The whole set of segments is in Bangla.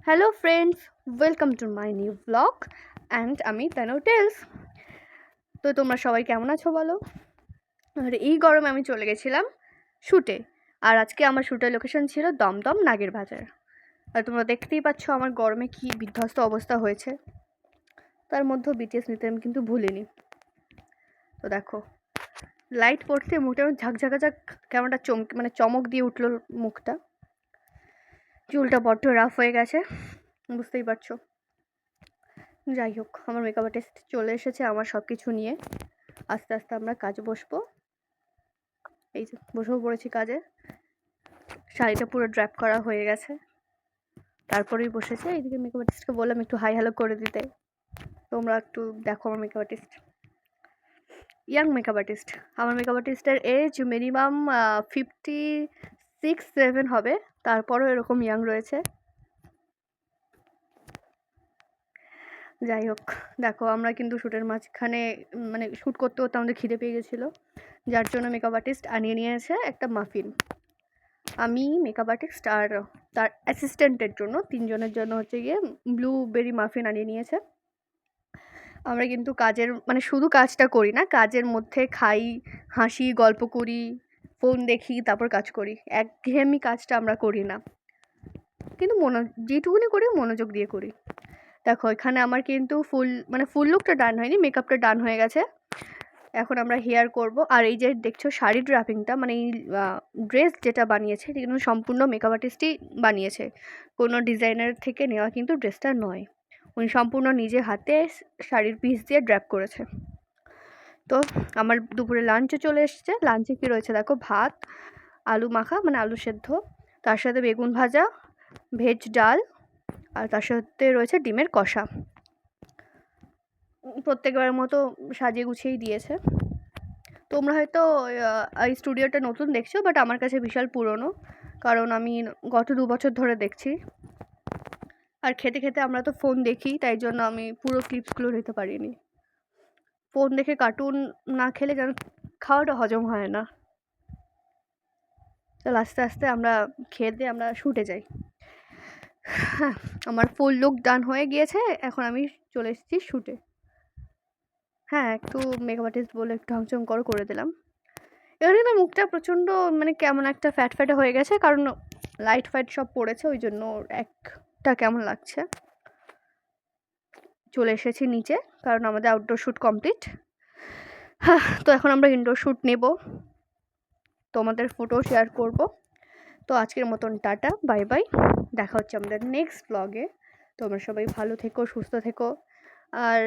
Hello friends, welcome to my new vlog and আমি তানু টেলস। তো তোমরা সবাই কেমন আছো বলো? আর এই গরমে আমি চলে গেছিলাম শ্যুটে। আর আজকে আমার শ্যুটের লোকেশন ছিল দমদম নাগের বাজার। আর তোমরা দেখতেই পাচ্ছ আমার গরমে কি বিধ্বস্ত অবস্থা হয়েছে। তার মধ্যেও বিটিএস নিতে আমি কিন্তু ভুলিনি। তো দেখো লাইট পড়তে মুখটা ঝাঁকঝাঁকাঝাক কেমন একটা চমক দিয়ে উঠলো মুখটা। চুলটা বড্ড রাফ হয়ে গেছে, বুঝতেই পারছো। যাই হোক, আমার মেকআপ আর্টিস্ট চলে এসেছে আমার সব কিছু নিয়ে। আস্তে আস্তে আমরা কাজে বসবো। এই যে বসেও পড়েছি কাজে। শাড়িটা পুরো ড্র্যাপ করা হয়ে গেছে, তারপরেই বসেছে। এইদিকে মেকআপ আর্টিস্টকে বললাম একটু হাই হ্যালো করে দিতে। তোমরা একটু দেখো আমার makeup artist, young makeup artist. আমার মেকআপ আর্টিস্টের এজ মিনিমাম 56-7 হবে, তারপরও এরকম ইয়াং রয়েছে। যাই হোক, দেখো আমরা কিন্তু শ্যুটের মাঝখানে শ্যুট করতে করতে আমাদের খিদে পেয়ে গেছিলো, যার জন্য মেকআপ আর্টিস্ট আনিয়ে নিয়েছে একটা মাফিন। আমি মেকআপ আর্টিস্ট আর তার অ্যাসিস্ট্যান্টের জন্য, তিনজনের জন্য হচ্ছে গিয়ে ব্লুবেরি মাফিন আনিয়ে নিয়েছে। আমরা কিন্তু কাজের শুধু কাজটা করি না, কাজের মধ্যে খাই, হাসি, গল্প করি, ফোন দেখি, তারপর কাজ করি। একঘেয়েমি কাজটা আমরা করি না, কিন্তু যেটুকুনি করি মনোযোগ দিয়ে করি। দেখো এখানে আমার কিন্তু ফুল লুকটা ডান হয়নি, মেকআপটা ডান হয়ে গেছে। এখন আমরা হেয়ার করব। আর এই যে দেখছো শাড়ি ড্রাপিংটা, এই ড্রেস যেটা বানিয়েছে এটা কিন্তু সম্পূর্ণ মেকআপ আর্টিস্টই বানিয়েছে, কোনো ডিজাইনার থেকে নেওয়া কিন্তু ড্রেসটা নয়। উনি সম্পূর্ণ নিজে হাতে শাড়ির পিস দিয়ে ড্র্যাপ করেছে। তো আমার দুপুরে লাঞ্চও চলে এসছে। লাঞ্চে কী রয়েছে দেখো, ভাত, আলু মাখা আলু সেদ্ধ, তার সাথে বেগুন ভাজা, ভেজ ডাল, আর তার সাথে রয়েছে ডিমের কষা। প্রত্যেকবারের মতো সাজিয়ে গুছিয়েই দিয়েছে। তোমরা হয়তো এই স্টুডিওটা নতুন দেখছো, বাট আমার কাছে বিশাল পুরনো, কারণ আমি গত 2 বছর ধরে দেখছি। আর খেতে খেতে আমরা তো ফোন দেখি, তাই জন্য আমি পুরো ক্লিপসগুলো নিতে পারিনি। ফোন দেখে কার্টুন না খেলে যেন খাওয়াটা হজম হয় না। তো আস্তে আস্তে আমরা খেয়ে দিয়ে আমরা শ্যুটে যাই। হ্যাঁ, আমার ফুল লুক ডান হয়ে গিয়েছে। এখন আমি চলে এসেছি শ্যুটে। হ্যাঁ, একটু মেকআপ আর্টিস্ট বলে একটু ঢংচং করে দিলাম। এখানে না মুখটা প্রচণ্ড কেমন একটা ফ্যাটে হয়ে গেছে, কারণ লাইট ফাইট সব পড়েছে, ওই জন্য একটা কেমন লাগছে। চলে এসেছি নিচে, কারণ আমাদের আউটডোর শ্যুট কমপ্লিট। হ্যাঁ, তো এখন আমরা ইনডোর শ্যুট নেব, তোমাদের ফটো শেয়ার করব। তো আজকের মতন টাটা, বাই বাই। দেখা হচ্ছে আমাদের নেক্সট ব্লগে। তোমরা সবাই ভালো থেকো, সুস্থ থেকো। আর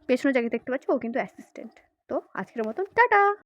পেছনে যাকে দেখতে পাচ্ছ ও কিন্তু অ্যাসিস্ট্যান্ট। তো আজকের মতন টাটা।